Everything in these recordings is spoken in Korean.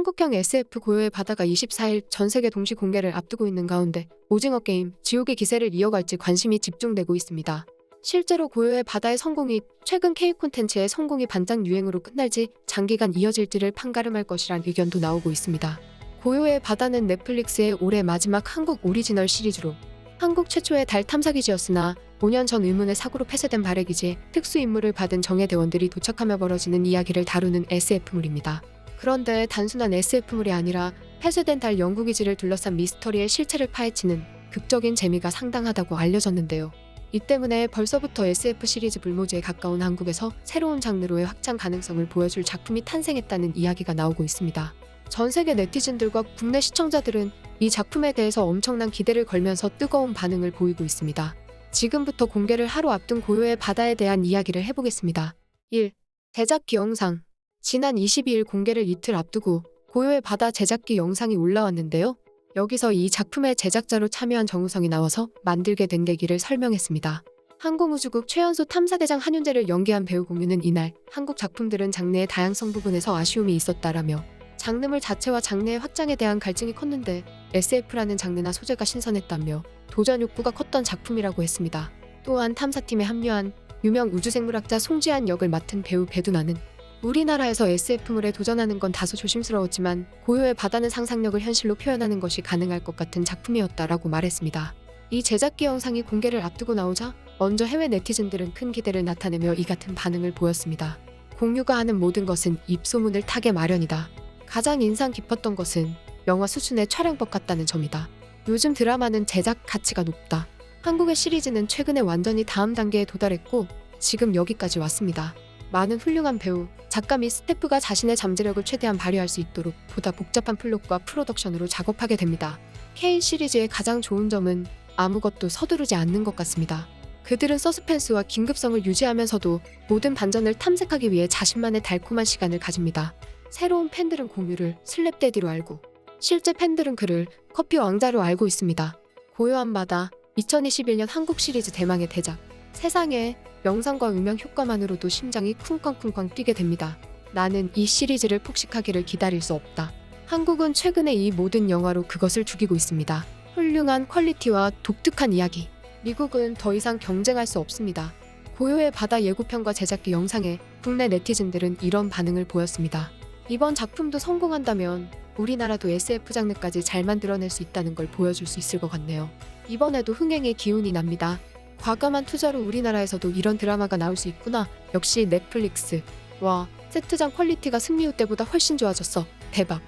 한국형 SF 고요의 바다가 24일 전 세계 동시 공개를 앞두고 있는 가운데 오징어 게임 지옥의 기세를 이어갈지 관심이 집중되고 있습니다. 실제로 고요의 바다의 성공이 최근 K 콘텐츠의 성공이 반짝 유행으로 끝날지 장기간 이어질지를 판가름할 것이란 의견도 나오고 있습니다. 고요의 바다는 넷플릭스의 올해 마지막 한국 오리지널 시리즈로 한국 최초의 달 탐사기지였으나 5년 전 의문의 사고로 폐쇄된 발해기지에 특수임무를 받은 정예대원들이 도착하며 벌어지는 이야기를 다루는 SF물입니다. 그런데 단순한 SF물이 아니라 폐쇄된 달 연구기지를 둘러싼 미스터리의 실체를 파헤치는 극적인 재미가 상당하다고 알려졌는데요. 이 때문에 벌써부터 SF 시리즈 불모지에 가까운 한국에서 새로운 장르로의 확장 가능성을 보여줄 작품이 탄생했다는 이야기가 나오고 있습니다. 전 세계 네티즌들과 국내 시청자들은 이 작품에 대해서 엄청난 기대를 걸면서 뜨거운 반응을 보이고 있습니다. 지금부터 공개를 하루 앞둔 고요의 바다에 대한 이야기를 해보겠습니다. 1. 제작기 영상. 지난 22일 공개를 이틀 앞두고 고요의 바다 제작기 영상이 올라왔는데요. 여기서 이 작품의 제작자로 참여한 정우성이 나와서 만들게 된 계기를 설명했습니다. 항공우주국 최연소 탐사대장 한윤재를 연기한 배우 공유는 이날 한국 작품들은 장르의 다양성 부분에서 아쉬움이 있었다라며 장르물 자체와 장르의 확장에 대한 갈증이 컸는데 SF라는 장르나 소재가 신선했다며 도전 욕구가 컸던 작품이라고 했습니다. 또한 탐사팀에 합류한 유명 우주생물학자 송지한 역을 맡은 배우 배두나는 우리나라에서 SF물에 도전하는 건 다소 조심스러웠지만 고요의 바다는 상상력을 현실로 표현하는 것이 가능할 것 같은 작품이었다라고 말했습니다. 이 제작기 영상이 공개를 앞두고 나오자 먼저 해외 네티즌들은 큰 기대를 나타내며 이 같은 반응을 보였습니다. 공유가 하는 모든 것은 입소문을 타게 마련이다. 가장 인상 깊었던 것은 영화 수준의 촬영법 같다는 점이다. 요즘 드라마는 제작 가치가 높다. 한국의 시리즈는 최근에 완전히 다음 단계에 도달했고 지금 여기까지 왔습니다. 많은 훌륭한 배우, 작가 및 스태프가 자신의 잠재력을 최대한 발휘할 수 있도록 보다 복잡한 플롯과 프로덕션으로 작업하게 됩니다. K 시리즈의 가장 좋은 점은 아무것도 서두르지 않는 것 같습니다. 그들은 서스펜스와 긴급성을 유지하면서도 모든 반전을 탐색하기 위해 자신만의 달콤한 시간을 가집니다. 새로운 팬들은 공유를 슬랩데디로 알고 실제 팬들은 그를 커피 왕자로 알고 있습니다. 고요한 바다, 2021년 한국 시리즈 대망의 대작. 세상에 영상과 음향 효과만으로도 심장이 쿵쾅쿵쾅 뛰게 됩니다. 나는 이 시리즈를 폭식하기를 기다릴 수 없다. 한국은 최근에 이 모든 영화로 그것을 죽이고 있습니다. 훌륭한 퀄리티와 독특한 이야기. 미국은 더 이상 경쟁할 수 없습니다. 고요의 바다 예고편과 제작기 영상에 국내 네티즌들은 이런 반응을 보였습니다. 이번 작품도 성공한다면 우리나라도 SF 장르까지 잘 만들어낼 수 있다는 걸 보여줄 수 있을 것 같네요. 이번에도 흥행의 기운이 납니다. 과감한 투자로 우리나라에서도 이런 드라마가 나올 수 있구나. 역시 넷플릭스. 와, 세트장 퀄리티가 승리호 때보다 훨씬 좋아졌어. 대박.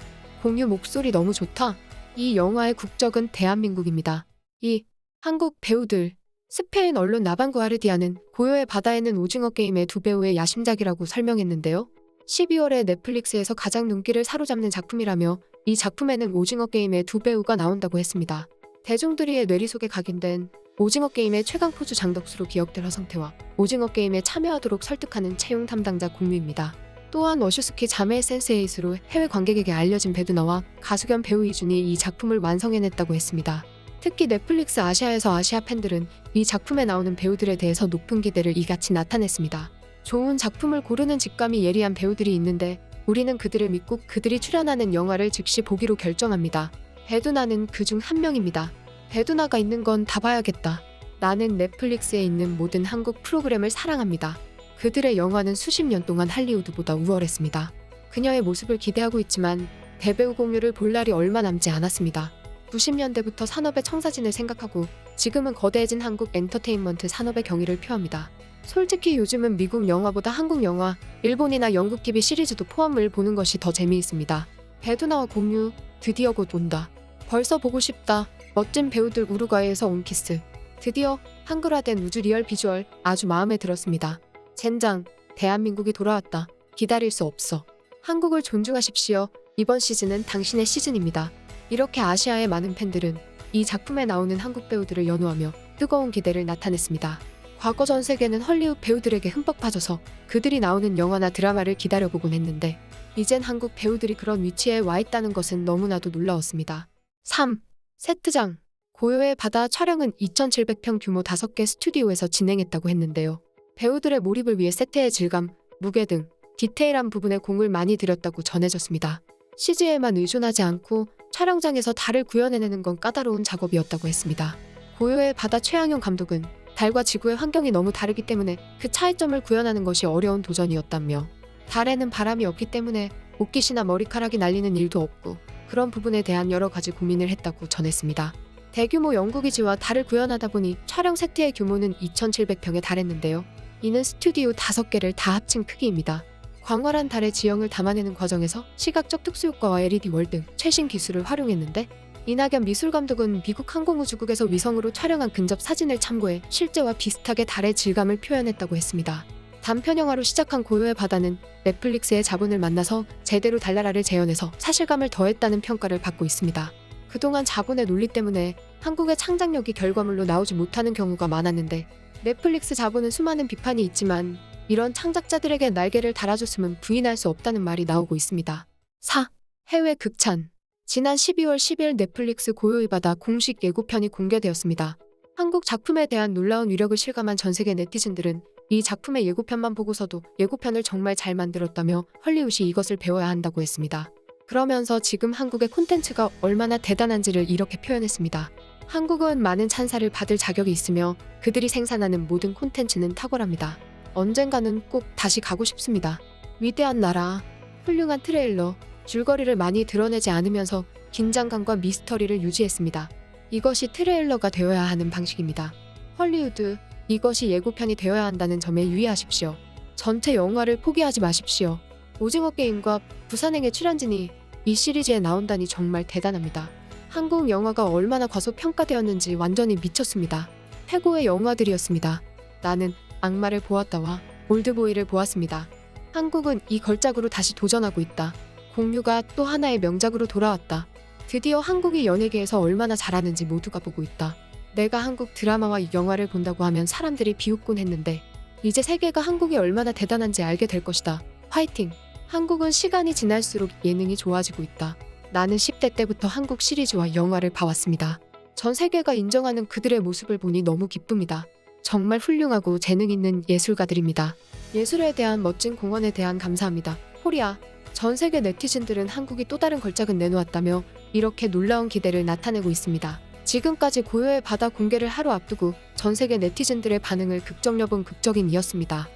공유 목소리 너무 좋다. 이 영화의 국적은 대한민국입니다. 2. 한국 배우들. 스페인 언론 나방구아르디아는 고요의 바다에는 오징어 게임의 두 배우의 야심작이라고 설명했는데요. 12월에 넷플릭스에서 가장 눈길을 사로잡는 작품이라며 이 작품에는 오징어 게임의 두 배우가 나온다고 했습니다. 대중들의 뇌리 속에 각인된 오징어 게임의 최강 포주 장덕수로 기억될 허성태와 오징어 게임에 참여하도록 설득하는 채용 담당자 공유입니다. 또한 워슈스키 자매의 센스8으로 해외 관객에게 알려진 배두나와 가수 겸 배우 이준이 이 작품을 완성해냈다고 했습니다. 특히 넷플릭스 아시아에서 아시아 팬들은 이 작품에 나오는 배우들에 대해서 높은 기대를 이같이 나타냈습니다. 좋은 작품을 고르는 직감이 예리한 배우들이 있는데 우리는 그들을 믿고 그들이 출연하는 영화를 즉시 보기로 결정합니다. 배두나는 그중 한 명입니다. 배두나가 있는 건 다 봐야겠다. 나는 넷플릭스에 있는 모든 한국 프로그램을 사랑합니다. 그들의 영화는 수십 년 동안 할리우드보다 우월했습니다. 그녀의 모습을 기대하고 있지만 대배우 공유를 볼 날이 얼마 남지 않았습니다. 90년대부터 산업의 청사진을 생각하고 지금은 거대해진 한국 엔터테인먼트 산업의 경의를 표합니다. 솔직히 요즘은 미국 영화보다 한국 영화, 일본이나 영국 TV 시리즈도 포함을 보는 것이 더 재미있습니다. 배두나와 공유, 드디어 곧 온다. 벌써 보고 싶다. 멋진 배우들 우루과이에서 온 키스. 드디어 한글화된 우주 리얼 비주얼 아주 마음에 들었습니다. 젠장, 대한민국이 돌아왔다. 기다릴 수 없어. 한국을 존중하십시오. 이번 시즌은 당신의 시즌입니다. 이렇게 아시아의 많은 팬들은 이 작품에 나오는 한국 배우들을 연호하며 뜨거운 기대를 나타냈습니다. 과거 전 세계는 헐리우드 배우들에게 흠뻑 빠져서 그들이 나오는 영화나 드라마를 기다려보곤 했는데 이젠 한국 배우들이 그런 위치에 와 있다는 것은 너무나도 놀라웠습니다. 3. 세트장. 고요의 바다 촬영은 2,700평 규모 5개 스튜디오에서 진행했다고 했는데요. 배우들의 몰입을 위해 세트의 질감, 무게 등 디테일한 부분에 공을 많이 들였다고 전해졌습니다. CG에만 의존하지 않고 촬영장에서 달을 구현해내는 건 까다로운 작업이었다고 했습니다. 고요의 바다 최양현 감독은 달과 지구의 환경이 너무 다르기 때문에 그 차이점을 구현하는 것이 어려운 도전이었다며, 달에는 바람이 없기 때문에 옷깃이나 머리카락이 날리는 일도 없고 그런 부분에 대한 여러 가지 고민을 했다고 전했습니다. 대규모 연구기지와 달을 구현하다 보니 촬영 세트의 규모는 2,700평에 달했는데요. 이는 스튜디오 5개를 다 합친 크기입니다. 광활한 달의 지형을 담아내는 과정에서 시각적 특수효과와 LED 월 등 최신 기술을 활용했는데, 이낙연 미술감독은 미국 항공우주국에서 위성으로 촬영한 근접 사진을 참고해 실제와 비슷하게 달의 질감을 표현했다고 했습니다. 단편 영화로 시작한 고요의 바다는 넷플릭스의 자본을 만나서 제대로 달나라를 재현해서 사실감을 더했다는 평가를 받고 있습니다. 그동안 자본의 논리 때문에 한국의 창작력이 결과물로 나오지 못하는 경우가 많았는데, 넷플릭스 자본은 수많은 비판이 있지만 이런 창작자들에게 날개를 달아줬음은 부인할 수 없다는 말이 나오고 있습니다. 4. 해외 극찬. 지난 12월 10일 넷플릭스 고요의 바다 공식 예고편이 공개되었습니다. 한국 작품에 대한 놀라운 위력을 실감한 전 세계 네티즌들은 이 작품의 예고편만 보고서도 예고편을 정말 잘 만들었다며 헐리우드이 이것을 배워야 한다고 했습니다. 그러면서 지금 한국의 콘텐츠가 얼마나 대단한지를 이렇게 표현했습니다. 한국은 많은 찬사를 받을 자격이 있으며 그들이 생산하는 모든 콘텐츠는 탁월합니다. 언젠가는 꼭 다시 가고 싶습니다. 위대한 나라, 훌륭한 트레일러, 줄거리를 많이 드러내지 않으면서 긴장감과 미스터리를 유지했습니다. 이것이 트레일러가 되어야 하는 방식입니다. 헐리우드, 이것이 예고편이 되어야 한다는 점에 유의하십시오. 전체 영화를 포기하지 마십시오. 오징어 게임과 부산행의 출연진이 이 시리즈에 나온다니 정말 대단합니다. 한국 영화가 얼마나 과소평가되었는지 완전히 미쳤습니다. 최고의 영화들이었습니다. 나는 악마를 보았다와 올드보이를 보았습니다. 한국은 이 걸작으로 다시 도전하고 있다. 공유가 또 하나의 명작으로 돌아왔다. 드디어 한국이 연예계에서 얼마나 잘하는지 모두가 보고 있다. 내가 한국 드라마와 영화를 본다고 하면 사람들이 비웃곤 했는데 이제 세계가 한국이 얼마나 대단한지 알게 될 것이다. 화이팅! 한국은 시간이 지날수록 예능이 좋아지고 있다. 나는 10대 때부터 한국 시리즈와 영화를 봐왔습니다. 전 세계가 인정하는 그들의 모습을 보니 너무 기쁩니다. 정말 훌륭하고 재능 있는 예술가들입니다. 예술에 대한 멋진 공헌에 대한 감사합니다. 코리아. 전 세계 네티즌들은 한국이 또 다른 걸작을 내놓았다며 이렇게 놀라운 기대를 나타내고 있습니다. 지금까지 고요의 바다 공개를 하루 앞두고 전 세계 네티즌들의 반응을 극적여본 극적인 이었습니다.